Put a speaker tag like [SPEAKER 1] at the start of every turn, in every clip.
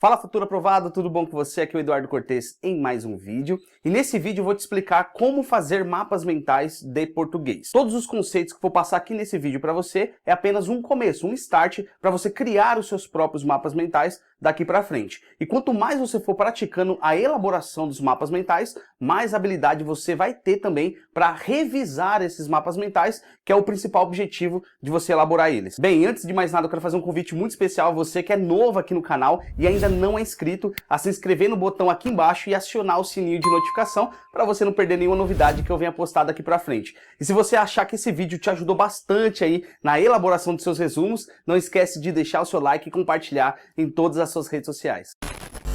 [SPEAKER 1] Fala futuro aprovado, tudo bom com você? Aqui é o Eduardo Cortez em mais um vídeo. E nesse vídeo eu vou te explicar como fazer mapas mentais de português. Todos os conceitos que eu vou passar aqui nesse vídeo para você é apenas um começo, um start para você criar os seus próprios mapas mentais daqui para frente. E quanto mais você for praticando a elaboração dos mapas mentais, mais habilidade você vai ter também para revisar esses mapas mentais, que é o principal objetivo de você elaborar eles. Bem, antes de mais nada eu quero fazer um convite muito especial a você que é novo aqui no canal e ainda não é inscrito, a se inscrever no botão aqui embaixo e acionar o sininho de notificação para você não perder nenhuma novidade que eu venha postar daqui para frente. E se você achar que esse vídeo te ajudou bastante aí na elaboração dos seus resumos, não esquece de deixar o seu like e compartilhar em todas as suas redes sociais.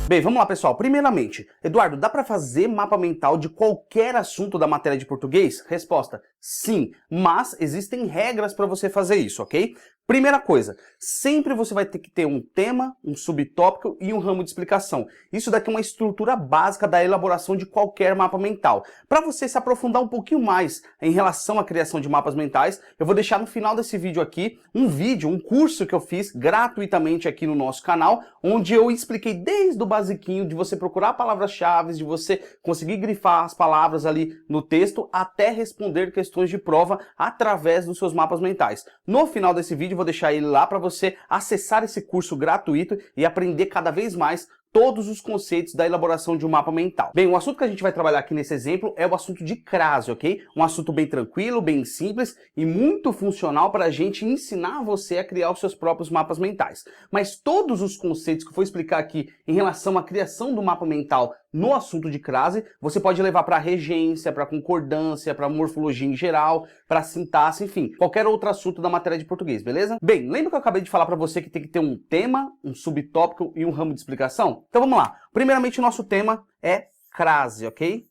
[SPEAKER 1] Bem, vamos lá pessoal. Primeiramente, Eduardo, dá para fazer mapa mental de qualquer assunto da matéria de português? Resposta, sim, mas existem regras para você fazer isso, ok? Primeira coisa, sempre você vai ter que ter um tema, um subtópico e um ramo de explicação. Isso daqui é uma estrutura básica da elaboração de qualquer mapa mental. Para você se aprofundar um pouquinho mais em relação à criação de mapas mentais, eu vou deixar no final desse vídeo aqui um curso que eu fiz gratuitamente aqui no nosso canal, onde eu expliquei desde o basiquinho de você procurar palavras-chave, de você conseguir grifar as palavras ali no texto, até responder questões de prova através dos seus mapas mentais. No final desse vídeo, vou deixar ele lá para você acessar esse curso gratuito e aprender cada vez mais todos os conceitos da elaboração de um mapa mental. Bem, o assunto que a gente vai trabalhar aqui nesse exemplo é o assunto de crase, ok? Um assunto bem tranquilo, bem simples e muito funcional para a gente ensinar você a criar os seus próprios mapas mentais. Mas todos os conceitos que eu vou explicar aqui em relação à criação do mapa mental no assunto de crase, você pode levar para regência, para concordância, para morfologia em geral, para sintaxe, enfim, qualquer outro assunto da matéria de português, beleza? Bem, lembra que eu acabei de falar para você que tem que ter um tema, um subtópico e um ramo de explicação? Então vamos lá. Primeiramente, o nosso tema é crase, ok?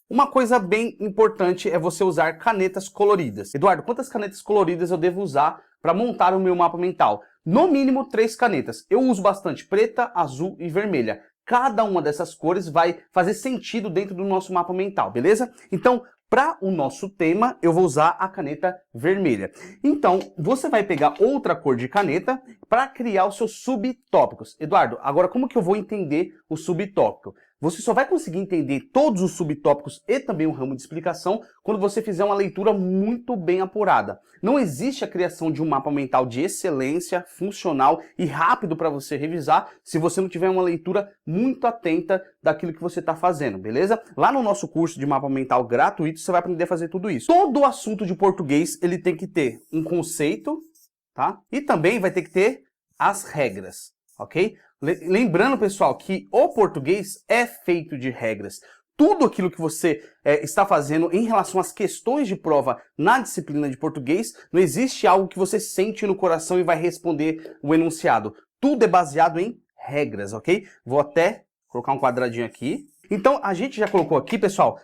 [SPEAKER 1] Uma coisa bem importante é você usar canetas coloridas. Eduardo, quantas canetas coloridas eu devo usar para montar o meu mapa mental? No mínimo 3 canetas. Eu uso bastante preta, azul e vermelha. Cada uma dessas cores vai fazer sentido dentro do nosso mapa mental, beleza? Então, para o nosso tema, eu vou usar a caneta vermelha. Então, você vai pegar outra cor de caneta para criar os seus subtópicos. Eduardo, agora como que eu vou entender o subtópico? Você só vai conseguir entender todos os subtópicos e também o ramo de explicação quando você fizer uma leitura muito bem apurada. Não existe a criação de um mapa mental de excelência, funcional e rápido para você revisar se você não tiver uma leitura muito atenta daquilo que você está fazendo, beleza? Lá no nosso curso de mapa mental gratuito, você vai aprender a fazer tudo isso. Todo assunto de português, ele tem que ter um conceito, tá? E também vai ter que ter as regras, ok? Lembrando, pessoal, que o português é feito de regras. Tudo aquilo que você está fazendo em relação às questões de prova na disciplina de português, não existe algo que você sente no coração e vai responder o enunciado. Tudo é baseado em regras, ok? Vou até colocar um quadradinho aqui. Então, a gente já colocou aqui, pessoal,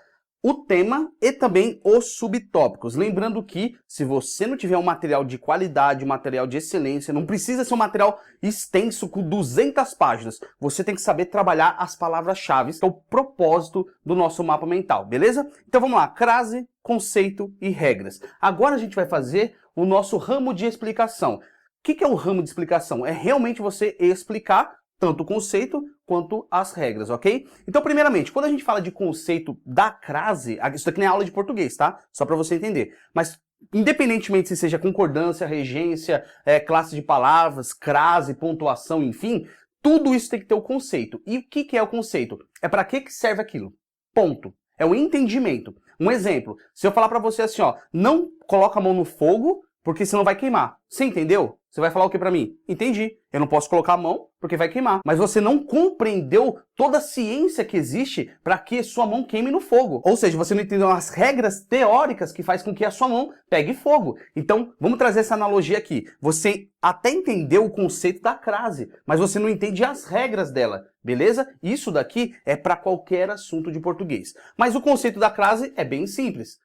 [SPEAKER 1] o tema e também os subtópicos. Lembrando que se você não tiver um material de qualidade, um material de excelência, não precisa ser um material extenso com 200 páginas. Você tem que saber trabalhar as palavras-chave, que é o propósito do nosso mapa mental, beleza? Então vamos lá, crase, conceito e regras. Agora a gente vai fazer o nosso ramo de explicação. O que é o ramo de explicação? É realmente você explicar tanto o conceito quanto as regras, ok? Então, primeiramente, quando a gente fala de conceito da crase, isso daqui não é aula de português, tá? Só para você entender. Mas, independentemente se seja concordância, regência, classe de palavras, crase, pontuação, enfim, tudo isso tem que ter o conceito. E o que é o conceito? É para que serve aquilo? Ponto. É o entendimento. Um exemplo, se eu falar para você assim, ó, não coloca a mão no fogo, porque senão vai queimar. Você entendeu? Você vai falar o que para mim? Entendi. Eu não posso colocar a mão porque vai queimar. Mas você não compreendeu toda a ciência que existe para que sua mão queime no fogo. Ou seja, você não entendeu as regras teóricas que faz com que a sua mão pegue fogo. Então, vamos trazer essa analogia aqui. Você até entendeu o conceito da crase, mas você não entende as regras dela, beleza? Isso daqui é para qualquer assunto de português. Mas o conceito da crase é bem simples.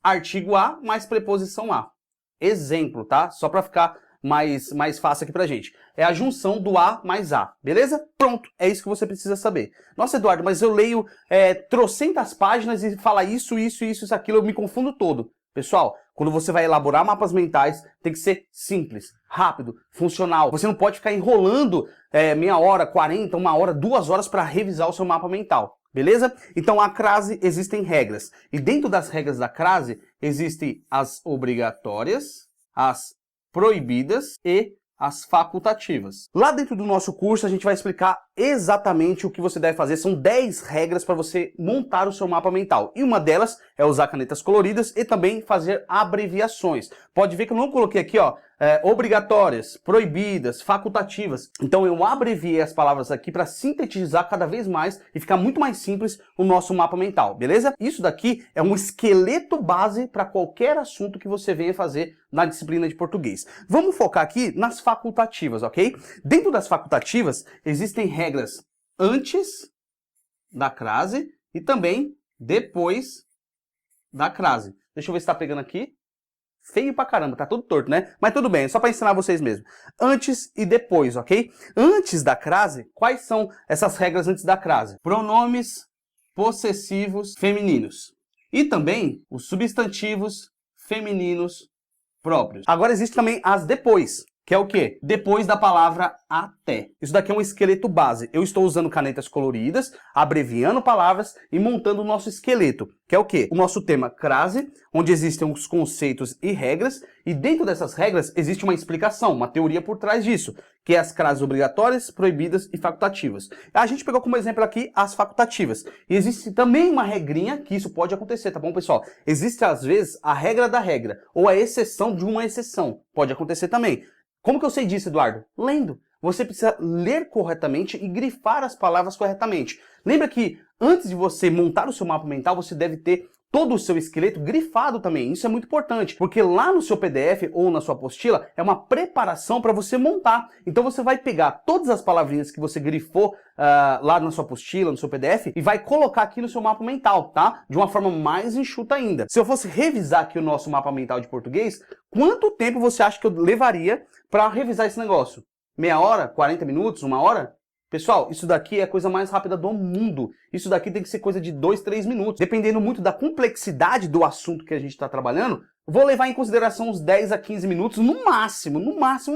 [SPEAKER 1] Artigo A mais preposição A. Exemplo, tá? Só para ficar mais fácil aqui pra gente. É a junção do A mais A, beleza? Pronto, é isso que você precisa saber. Nossa, Eduardo, mas eu leio trocentas páginas e fala isso, aquilo, eu me confundo todo. Pessoal, quando você vai elaborar mapas mentais, tem que ser simples, rápido, funcional. Você não pode ficar enrolando meia hora, 40, 1 hora, 2 horas para revisar o seu mapa mental. Beleza? Então, a crase existem regras. E dentro das regras da crase, existem as obrigatórias, as proibidas e as facultativas. Lá dentro do nosso curso, a gente vai explicar exatamente o que você deve fazer. São 10 regras para você montar o seu mapa mental. E uma delas é usar canetas coloridas e também fazer abreviações. Pode ver que eu não coloquei aqui, ó, obrigatórias, proibidas, facultativas. Então eu abreviei as palavras aqui para sintetizar cada vez mais e ficar muito mais simples o nosso mapa mental, beleza? Isso daqui é um esqueleto base para qualquer assunto que você venha fazer na disciplina de português. Vamos focar aqui nas facultativas, ok? Dentro das facultativas existem regras antes da crase e também depois da crase. Deixa eu ver se tá pegando aqui. Feio pra caramba, tá tudo torto, né? Mas tudo bem, é só pra ensinar vocês mesmo. Antes e depois, ok? Antes da crase, quais são essas regras antes da crase? Pronomes possessivos femininos. E também os substantivos femininos próprios. Agora existe também as depois, que é o quê? Depois da palavra até. Isso daqui é um esqueleto base. Eu estou usando canetas coloridas, abreviando palavras e montando o nosso esqueleto, que é o quê? O nosso tema crase, onde existem os conceitos e regras, e dentro dessas regras existe uma explicação, uma teoria por trás disso, que é as crases obrigatórias, proibidas e facultativas. A gente pegou como exemplo aqui as facultativas. E existe também uma regrinha que isso pode acontecer, tá bom, pessoal? Existe às vezes a regra da regra, ou a exceção de uma exceção. Pode acontecer também. Como que eu sei disso, Eduardo? Lendo. Você precisa ler corretamente e grifar as palavras corretamente. Lembra que antes de você montar o seu mapa mental, você deve ter todo o seu esqueleto grifado também. Isso é muito importante, porque lá no seu PDF ou na sua apostila é uma preparação para você montar. Então você vai pegar todas as palavrinhas que você grifou lá na sua apostila, no seu PDF, e vai colocar aqui no seu mapa mental, tá? De uma forma mais enxuta ainda. Se eu fosse revisar aqui o nosso mapa mental de português, quanto tempo você acha que eu levaria para revisar esse negócio? Meia hora? 40 minutos? 1 hora? Pessoal, isso daqui é a coisa mais rápida do mundo. Isso daqui tem que ser coisa de 2, 3 minutos. Dependendo muito da complexidade do assunto que a gente está trabalhando, vou levar em consideração uns 10 a 15 minutos no máximo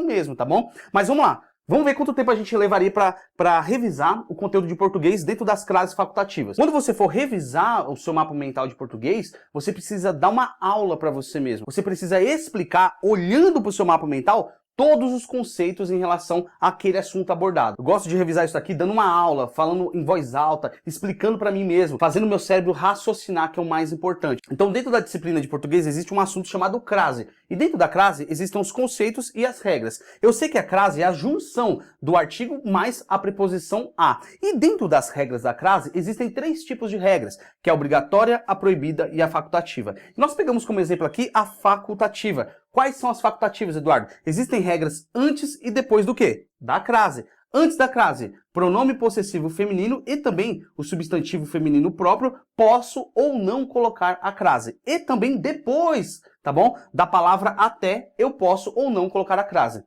[SPEAKER 1] mesmo, tá bom? Mas vamos lá. Vamos ver quanto tempo a gente levaria para revisar o conteúdo de português dentro das classes facultativas. Quando você for revisar o seu mapa mental de português, você precisa dar uma aula para você mesmo. Você precisa explicar, olhando para o seu mapa mental, todos os conceitos em relação àquele assunto abordado. Eu gosto de revisar isso aqui dando uma aula, falando em voz alta, explicando para mim mesmo, fazendo meu cérebro raciocinar, que é o mais importante. Então, dentro da disciplina de português existe um assunto chamado crase. E dentro da crase existem os conceitos e as regras. Eu sei que a crase é a junção do artigo mais a preposição a. E dentro das regras da crase existem 3 tipos de regras, que é a obrigatória, a proibida e a facultativa. E nós pegamos como exemplo aqui a facultativa. Quais são as facultativas, Eduardo? Existem regras antes e depois do quê? Da crase. Antes da crase, pronome possessivo feminino e também o substantivo feminino próprio, posso ou não colocar a crase. E também depois, tá bom? Da palavra até, eu posso ou não colocar a crase.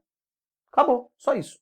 [SPEAKER 1] Acabou, só isso.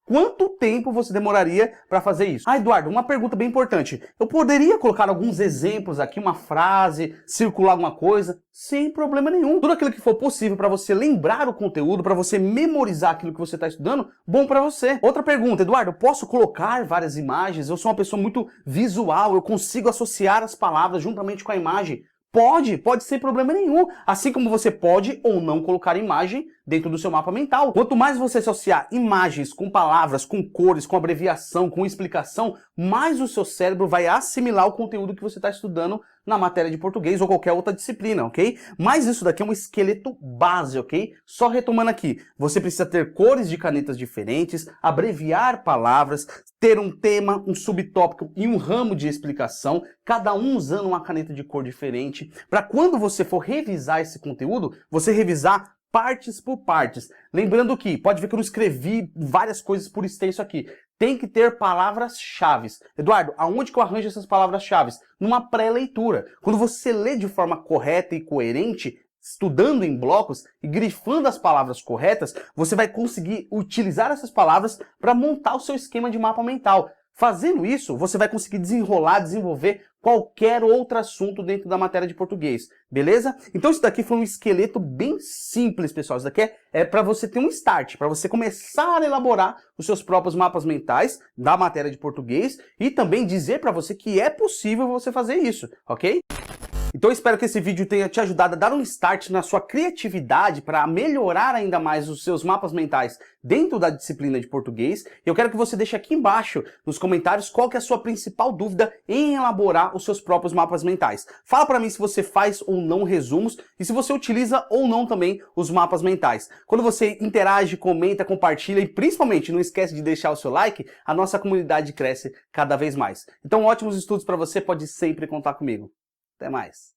[SPEAKER 1] Quanto tempo você demoraria para fazer isso? Ah, Eduardo, uma pergunta bem importante. Eu poderia colocar alguns exemplos aqui, uma frase, circular alguma coisa, sem problema nenhum. Tudo aquilo que for possível para você lembrar o conteúdo, para você memorizar aquilo que você está estudando, bom para você. Outra pergunta, Eduardo, eu posso colocar várias imagens? Eu sou uma pessoa muito visual, eu consigo associar as palavras juntamente com a imagem. Pode sem problema nenhum. Assim como você pode ou não colocar imagem dentro do seu mapa mental. Quanto mais você associar imagens com palavras, com cores, com abreviação, com explicação, mais o seu cérebro vai assimilar o conteúdo que você está estudando na matéria de português ou qualquer outra disciplina, ok? Mas isso daqui é um esqueleto base, ok? Só retomando aqui, você precisa ter cores de canetas diferentes, abreviar palavras, ter um tema, um subtópico e um ramo de explicação, cada um usando uma caneta de cor diferente, para quando você for revisar esse conteúdo, você revisar partes por partes. Lembrando que, pode ver que eu não escrevi várias coisas por extenso aqui. Tem que ter palavras-chave. Eduardo, aonde que eu arranjo essas palavras-chave? Numa pré-leitura. Quando você lê de forma correta e coerente, estudando em blocos e grifando as palavras corretas, você vai conseguir utilizar essas palavras para montar o seu esquema de mapa mental. Fazendo isso, você vai conseguir desenvolver qualquer outro assunto dentro da matéria de português, beleza? Então isso daqui foi um esqueleto bem simples, pessoal. Isso daqui é para você ter um start, para você começar a elaborar os seus próprios mapas mentais da matéria de português e também dizer para você que é possível você fazer isso, ok? Então eu espero que esse vídeo tenha te ajudado a dar um start na sua criatividade para melhorar ainda mais os seus mapas mentais dentro da disciplina de português. Eu quero que você deixe aqui embaixo nos comentários qual que é a sua principal dúvida em elaborar os seus próprios mapas mentais. Fala para mim se você faz ou não resumos e se você utiliza ou não também os mapas mentais. Quando você interage, comenta, compartilha e principalmente não esquece de deixar o seu like, a nossa comunidade cresce cada vez mais. Então ótimos estudos para você, pode sempre contar comigo. Até mais.